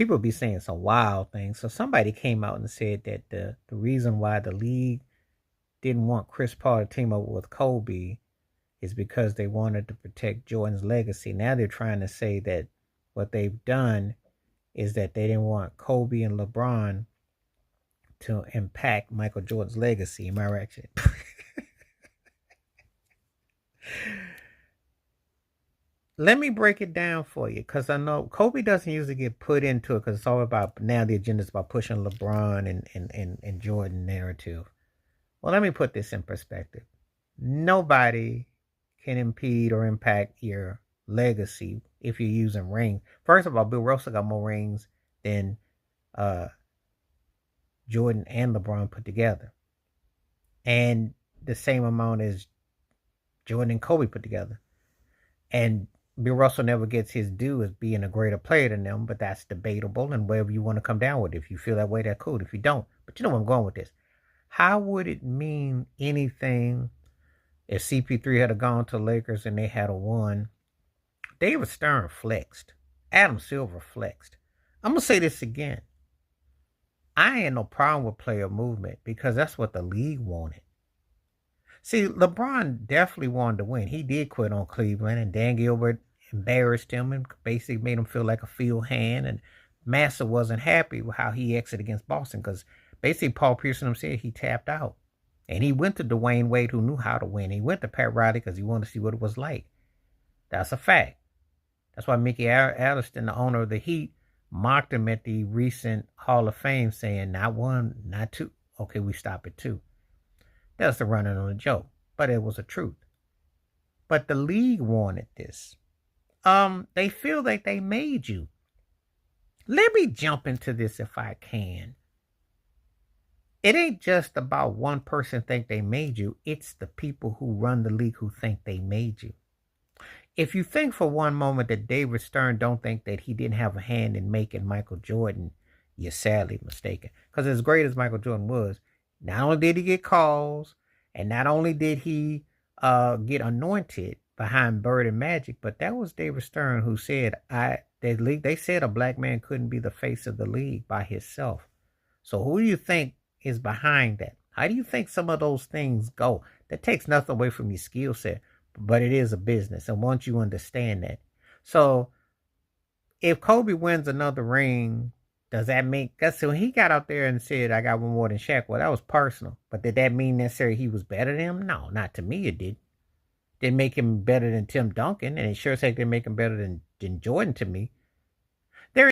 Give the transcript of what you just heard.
people be saying some wild things. So somebody came out and said that the reason why the league didn't want Chris Paul to team up with Kobe is because they wanted to protect Jordan's legacy. Now they're trying to say that what they've done is that they didn't want Kobe and LeBron to impact Michael Jordan's legacy. Am I right? Let me break it down for you because I know Kobe doesn't usually get put into it because it's all about now the agenda is about pushing LeBron and Jordan narrative. Well, let me put this in perspective. Nobody can impede or impact your legacy if you're using rings. First of all, Bill Russell got more rings than uh, Jordan and LeBron put together, and the same amount as Jordan and Kobe put together. And Bill Russell never gets his due as being a greater player than them, but that's debatable. And wherever you want to come down with it, if you feel that way, that's cool. If you don't, but you know where I'm going with this. How would it mean anything if CP3 had gone to Lakers and they had a won? David Stern flexed. Adam Silver flexed. I'm going to say this again. I ain't no problem with player movement because that's what the league wanted. See, LeBron definitely wanted to win. He did quit on Cleveland, and Dan Gilbert embarrassed him and basically made him feel like a field hand. And Massa wasn't happy with how he exited against Boston because basically Paul Pierce said he tapped out. And he went to Dwayne Wade, who knew how to win. He went to Pat Riley because he wanted to see what it was like. That's a fact. That's why Mickey Alliston, the owner of the Heat, mocked him at the recent Hall of Fame, saying, not one, not two. Okay, we stop at two. That's the running on a joke, but it was a truth. But the league wanted this. They feel like they made you. Let me jump into this if I can. It ain't just about one person think they made you. It's the people who run the league who think they made you. If you think for one moment that David Stern don't think that he didn't have a hand in making Michael Jordan, you're sadly mistaken. Because as great as Michael Jordan was, not only did he get calls, and not only did he get anointed behind Bird and Magic, but that was David Stern who said, they said a black man couldn't be the face of the league by himself. So who do you think is behind that? How do you think some of those things go? That takes nothing away from your skill set, but it is a business. And once you understand that. So if Kobe wins another ring, does that make that? So he got out there and said, I got one more than Shaq. Well, that was personal. But did that mean necessarily he was better than him? No, not to me it did. Didn't make him better than Tim Duncan. And it sure as heck didn't make him better than Jordan to me.